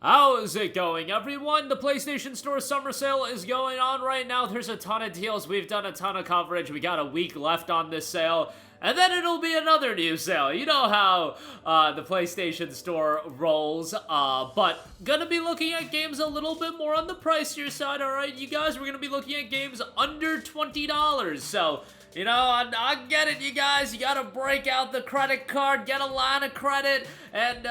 How's it going, everyone? The PlayStation Store summer sale is going on right now. There's a ton of deals. We've done a ton of coverage. We got a week left on this sale, and then it'll be another new sale. You know how the PlayStation Store rolls, but gonna be looking at games a little bit more on the pricier side, alright, you guys? We're gonna be looking at games under $20, so... You know, I get it, you guys. You gotta break out the credit card, get a line of credit, and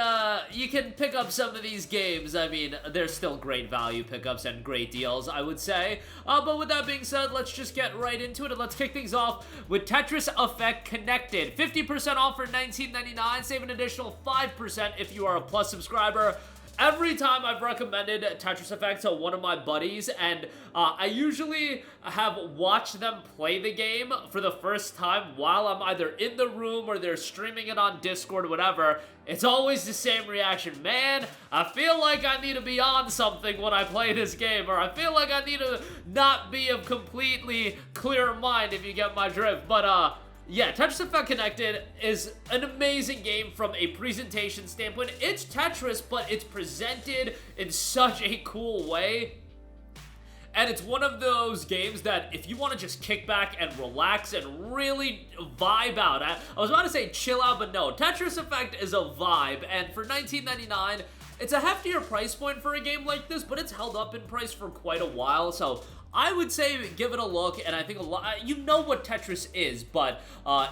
you can pick up some of these games. I mean, they're still great value pickups and great deals, I would say. But with that being said, let's just get right into it, and let's kick things off with Tetris Effect Connected. 50% off for $19.99. Save an additional 5% if you are a Plus subscriber. Every time I've recommended Tetris Effect to one of my buddies, and I usually have watched them play the game for the first time while I'm either in the room or they're streaming it on Discord, whatever, it's always the same reaction. Man, I feel like I need to be on something when I play this game, or I feel like I need to not be of completely clear mind, if you get my drift. But, yeah, Tetris Effect Connected is an amazing game from a presentation standpoint. It's Tetris, but it's presented in such a cool way. And it's one of those games that if you want to just kick back and relax and really vibe out, I was about to say chill out, but no, Tetris Effect is a vibe. And for $19.99, it's a heftier price point for a game like this, but it's held up in price for quite a while, so I would say give it a look. And I think a lot, you know what Tetris is, but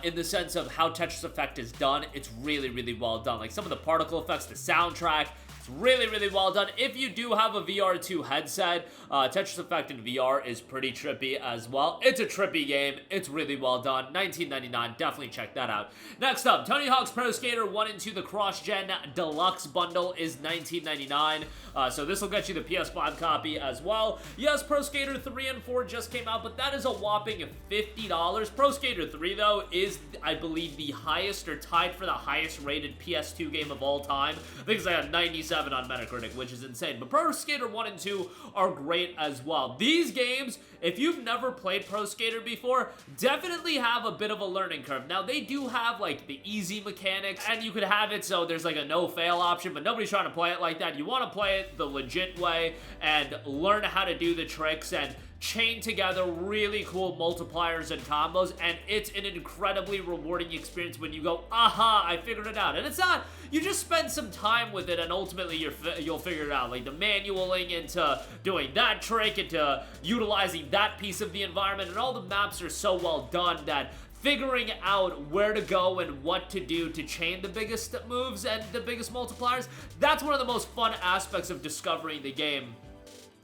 in the sense of how Tetris Effect is done, it's really, really well done. Like some of the particle effects, the soundtrack, it's really, really well done. If you do have a VR2 headset, Tetris Effect in VR is pretty trippy as well. It's a trippy game. It's really well done. $19.99. Definitely check that out. Next up, Tony Hawk's Pro Skater 1 and 2, the cross-gen Deluxe bundle is $19.99. So this will get you the PS5 copy as well. Yes, Pro Skater 3 and 4 just came out, but that is a whopping $50. Pro Skater 3, though, is, I believe, the highest or tied for the highest rated PS2 game of all time. I think it's like a 97 on Metacritic, which is insane. But Pro Skater 1 and 2 are great as well. These games, if you've never played Pro Skater before, definitely have a bit of a learning curve. Now, they do have, like, the easy mechanics, and you could have it so there's, like, a no-fail option, but nobody's trying to play it like that. You want to play it the legit way and learn how to do the tricks and chain together really cool multipliers and combos, and it's an incredibly rewarding experience when you go, aha, I figured it out. And it's not, you just spend some time with it and ultimately you'll figure it out, like the manualing into doing that trick, into utilizing that piece of the environment, and all the maps are so well done that figuring out where to go and what to do to chain the biggest moves and the biggest multipliers, that's one of the most fun aspects of discovering the game.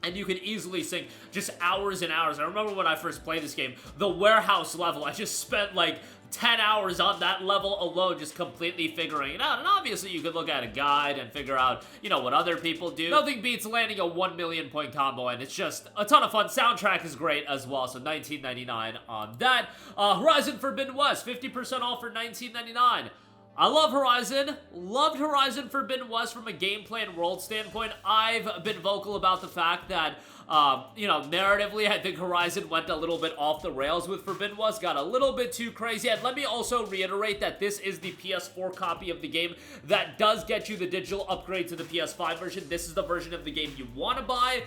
And you can easily sink just hours and hours. I remember when I first played this game, the warehouse level, I just spent like 10 hours on that level alone just completely figuring it out. And obviously you could look at a guide and figure out, you know, what other people do. Nothing beats landing a 1 million point combo, and it's just a ton of fun. Soundtrack is great as well, so $19.99 on that. Horizon Forbidden West, 50% off for $19.99. I love Horizon. Loved Horizon Forbidden West from a gameplay and world standpoint. I've been vocal about the fact that, you know, narratively, I think Horizon went a little bit off the rails with Forbidden West, got a little bit too crazy. And let me also reiterate that this is the PS4 copy of the game that does get you the digital upgrade to the PS5 version. This is the version of the game you want to buy.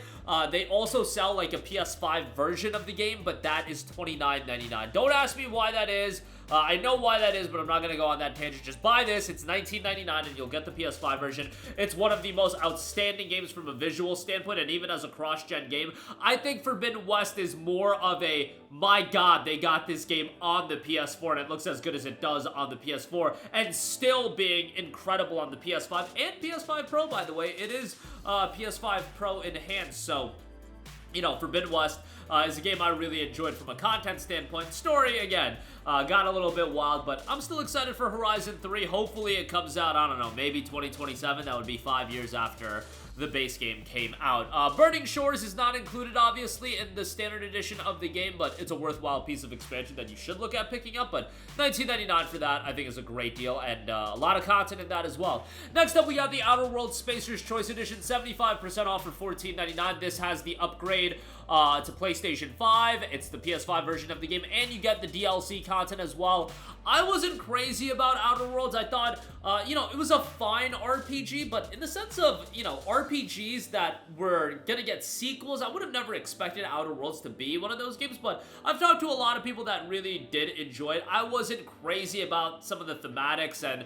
They also sell like a PS5 version of the game, but that is $29.99. Don't ask me why that is. I know why that is, but I'm not going to go on that tangent. Just buy this. It's $19.99, and you'll get the PS5 version. It's one of the most outstanding games from a visual standpoint, and even as a cross-gen game. I think Forbidden West is more of a, my God, they got this game on the PS4, and it looks as good as it does on the PS4, and still being incredible on the PS5 and PS5 Pro, by the way. It is PS5 Pro enhanced, so, you know, Forbidden West is a game I really enjoyed from a content standpoint. Story, again, got a little bit wild, but I'm still excited for Horizon 3. Hopefully it comes out, I don't know, maybe 2027. That would be 5 years after the base game came out. Burning Shores is not included, obviously, in the standard edition of the game, but it's a worthwhile piece of expansion that you should look at picking up. But $19.99 for that, I think, is a great deal, and a lot of content in that as well. Next up, we got the Outer Worlds Spacer's Choice Edition, 75% off for $14.99. This has the upgrade to PlayStation 5. It's the PS5 version of the game, and you get the DLC content as well. I wasn't crazy about Outer Worlds. I thought, you know, it was a fine RPG, but in the sense of, you know, RPGs that were gonna get sequels, I would have never expected Outer Worlds to be one of those games, but I've talked to a lot of people that really did enjoy it. I wasn't crazy about some of the thematics and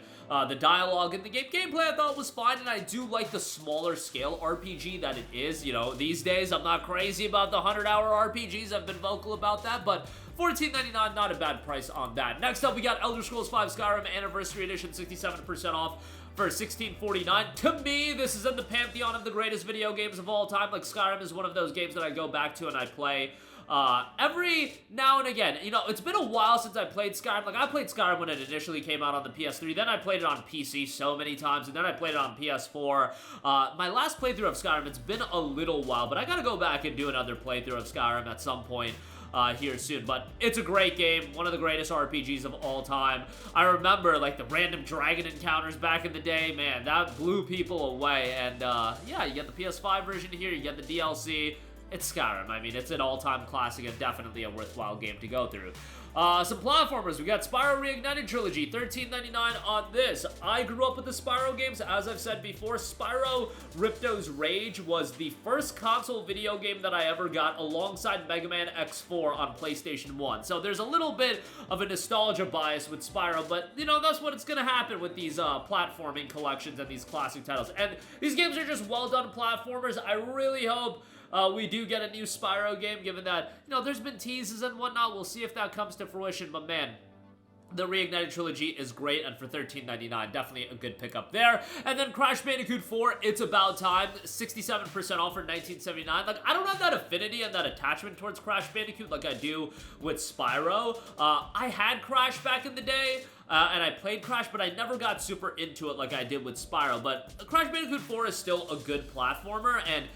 the dialogue in the game. Gameplay I thought was fine, and I do like the smaller scale RPG that it is. You know, these days I'm not crazy about the 100-hour RPGs. I've been vocal about that, but $14.99, not a bad price on that. Next up, we got Elder Scrolls V Skyrim Anniversary Edition, 67% off for $16.49. To me, this is in the pantheon of the greatest video games of all time. Like, Skyrim is one of those games that I go back to and I play every now and again. You know, it's been a while since I played Skyrim. Like, I played Skyrim when it initially came out on the PS3, then I played it on PC so many times, and then I played it on PS4. My last playthrough of Skyrim, it's been a little while, but I gotta go back and do another playthrough of Skyrim at some point here soon. But it's a great game, one of the greatest RPGs of all time. I remember, like, the random dragon encounters back in the day, man, that blew people away. And yeah, you get the PS5 version here, you get the DLC. It's Skyrim. I mean, it's an all-time classic and definitely a worthwhile game to go through. Some platformers. We got Spyro Reignited Trilogy, $13.99 on this. I grew up with the Spyro games. As I've said before, Spyro Ripto's Rage was the first console video game that I ever got alongside Mega Man X4 on PlayStation 1. So there's a little bit of a nostalgia bias with Spyro, but, you know, that's what it's gonna happen with these platforming collections and these classic titles. And these games are just well-done platformers. I really hope we do get a new Spyro game, given that, you know, there's been teases and whatnot. We'll see if that comes to fruition, but man, the Reignited Trilogy is great, and for $13.99, definitely a good pickup there. And then Crash Bandicoot 4, It's About Time, 67% off for $19.79. Like, I don't have that affinity and that attachment towards Crash Bandicoot like I do with Spyro. I had Crash back in the day, and I played Crash, but I never got super into it like I did with Spyro. But Crash Bandicoot 4 is still a good platformer, and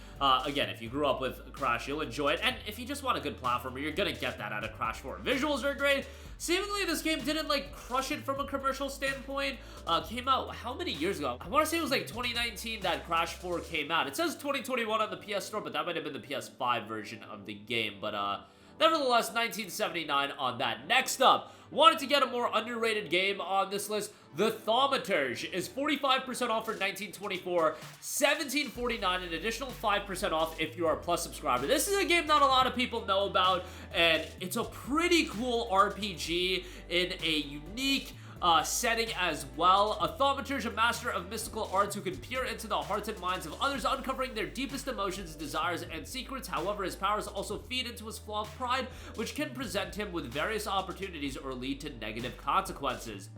again, if you grew up with Crash, you'll enjoy it. And if you just want a good platformer, you're gonna get that out of Crash 4. Visuals are great. Seemingly, this game didn't, like, crush it from a commercial standpoint. Came out how many years ago? I want to say it was, like, 2019 that Crash 4 came out. It says 2021 on the PS Store, but that might have been the PS5 version of the game. But, nevertheless, $19.79 on that. Next up, wanted to get a more underrated game on this list. The Thaumaturge is 45% off for $19.24, $17.49, an additional 5% off if you are a Plus subscriber. This is a game not a lot of people know about, and it's a pretty cool RPG in a unique setting as well. A Thaumaturge, a master of mystical arts who can peer into the hearts and minds of others, uncovering their deepest emotions, desires, and secrets. However, his powers also feed into his flawed pride, which can present him with various opportunities or lead to negative consequences.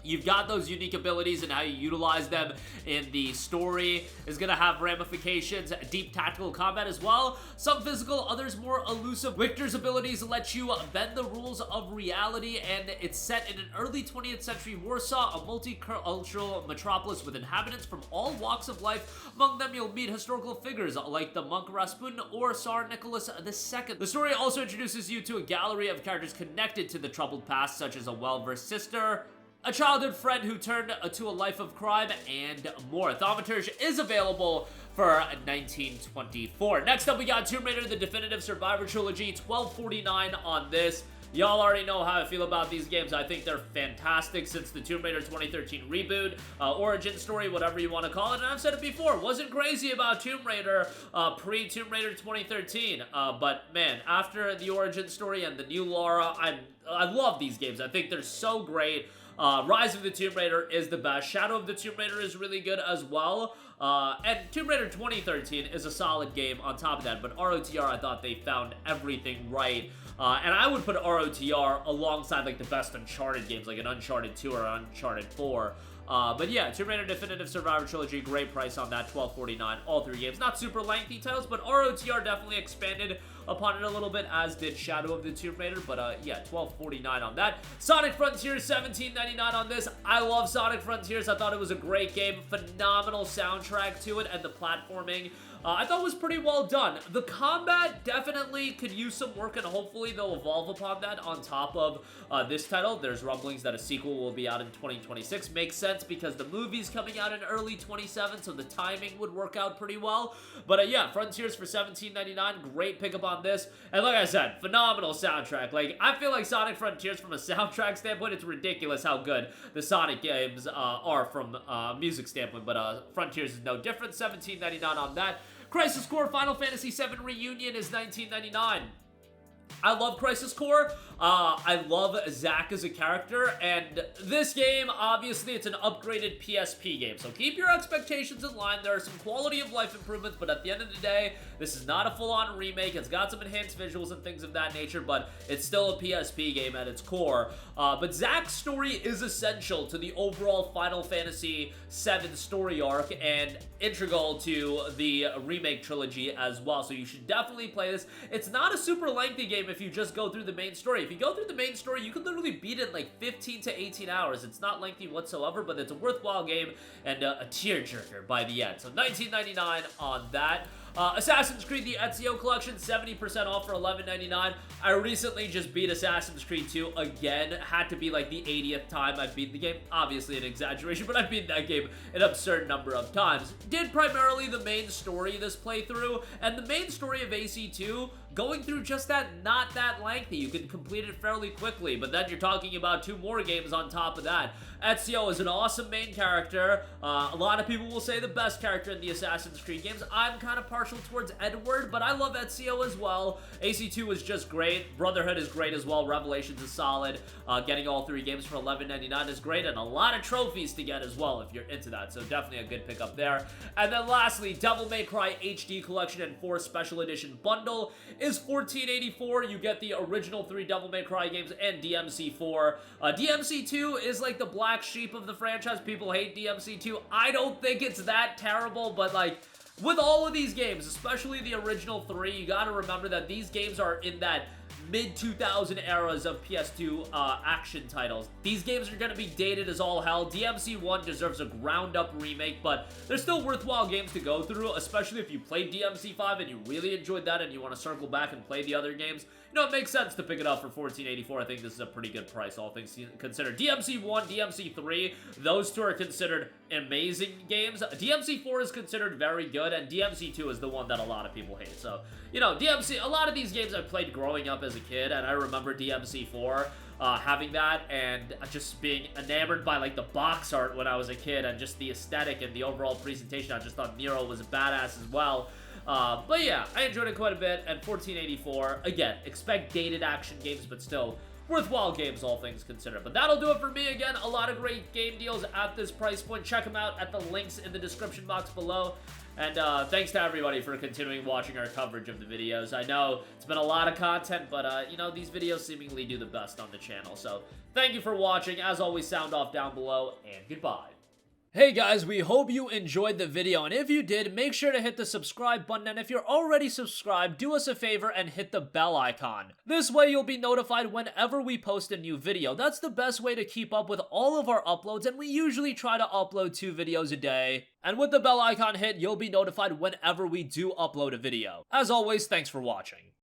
You've got those unique abilities, and how you utilize them in the story is going to have ramifications. Deep tactical combat as well. Some physical, others more elusive. Victor's abilities let you bend the rules of reality, and it's set in an early 20th century Warsaw, a multicultural metropolis with inhabitants from all walks of life. Among them, you'll meet historical figures like the monk Rasputin or Tsar Nicholas II. The story also introduces you to a gallery of characters connected to the troubled past, such as a well-versed sister, a childhood friend who turned to a life of crime, and more. Thaumaturge is available for $19.24. Next up, we got Tomb Raider: The Definitive Survivor Trilogy, $12.49 on this. Y'all already know how I feel about these games. I think they're fantastic since the Tomb Raider 2013 reboot, origin story, whatever you want to call it. And I've said it before, wasn't crazy about Tomb Raider pre-Tomb Raider 2013. But man, after the origin story and the new Lara, I love these games. I think they're so great. Rise of the Tomb Raider is the best. Shadow of the Tomb Raider is really good as well. And Tomb Raider 2013 is a solid game on top of that. But ROTR, I thought they found everything right. And I would put ROTR alongside, like, the best Uncharted games, like an Uncharted 2 or Uncharted 4. But yeah, Tomb Raider Definitive Survivor Trilogy, great price on that, $12.49, all three games. Not super lengthy titles, but ROTR definitely expanded upon it a little bit, as did Shadow of the Tomb Raider, but yeah, $12.49 on that. Sonic Frontiers, $17.99 on this. I love Sonic Frontiers. I thought it was a great game, phenomenal soundtrack to it, and the platforming I thought was pretty well done. The combat definitely could use some work, and hopefully they'll evolve upon that on top of this title. There's rumblings that a sequel will be out in 2026. Makes sense because the movie's coming out in early 27, so the timing would work out pretty well. But yeah, Frontiers for $17.99, great pickup on on this. And like I said, phenomenal soundtrack. Like, I feel like Sonic Frontiers from a soundtrack standpoint, it's ridiculous how good the Sonic games are from a music standpoint, but Frontiers is no different. $17.99 on that. Crisis Core Final Fantasy VII Reunion is $19.99. I love Crisis Core. I love Zack as a character, and this game, obviously, it's an upgraded PSP game, so keep your expectations in line. There are some quality of life improvements, but at the end of the day, this is not a full-on remake. It's got some enhanced visuals and things of that nature, but it's still a PSP game at its core. But Zack's story is essential to the overall Final Fantasy VII story arc and integral to the remake trilogy as well, so you should definitely play this. It's not a super lengthy game if you just go through the main story. If you go through the main story, you can literally beat it in like 15 to 18 hours. It's not lengthy whatsoever, but it's a worthwhile game and a tearjerker by the end. So $19.99 on that. Assassin's Creed, the Ezio Collection, 70% off for $11.99. I recently just beat Assassin's Creed 2 again. Had to be like the 80th time I've beaten the game. Obviously an exaggeration, but I've beaten that game an absurd number of times. Did primarily the main story this playthrough, and the main story of AC2, going through just that, not that lengthy. You can complete it fairly quickly, but then you're talking about 2 more games on top of that. Ezio is an awesome main character. A lot of people will say the best character in the Assassin's Creed games. I'm kind of partial towards Edward, but I love Ezio as well. AC2 is just great. Brotherhood is great as well. Revelations is solid. Getting all 3 games for $11.99 is great, and a lot of trophies to get as well if you're into that, so definitely a good pickup there. And then lastly, Devil May Cry HD Collection and 4 Special Edition Bundle is $14.84. You get the original 3 Devil May Cry games and DMC4. DMC2 is like the black sheep of the franchise. People hate DMC2. I don't think it's that terrible, but like, with all of these games, especially the original 3, you gotta remember that these games are in that mid-2000 eras of PS2 action titles. These games are going to be dated as all hell. DMC1 deserves a ground-up remake, but they're still worthwhile games to go through, especially if you played DMC5 and you really enjoyed that and you want to circle back and play the other games. You know, it makes sense to pick it up for $14.84. I think this is a pretty good price, all things considered. DMC1, DMC3, those 2 are considered amazing games. DMC4 is considered very good, and DMC2 is the one that a lot of people hate. So, you know, a lot of these games I played growing up as a kid, and I remember DMC4 having that and just being enamored by like the box art when I was a kid and just the aesthetic and the overall presentation. I just thought Nero was a badass as well. But yeah, I enjoyed it quite a bit, and $14.84. Again, expect dated action games, but still worthwhile games, all things considered. But that'll do it for me. Again, a lot of great game deals at this price point. Check them out at the links in the description box below. And thanks to everybody for continuing watching our coverage of the videos. I know it's been a lot of content, but you know, these videos seemingly do the best on the channel. So thank you for watching. As always, sound off down below, and goodbye. Hey guys, we hope you enjoyed the video, and if you did, make sure to hit the subscribe button, and if you're already subscribed, do us a favor and hit the bell icon. This way you'll be notified whenever we post a new video. That's the best way to keep up with all of our uploads, and we usually try to upload 2 videos a day. And with the bell icon hit, you'll be notified whenever we do upload a video. As always, thanks for watching.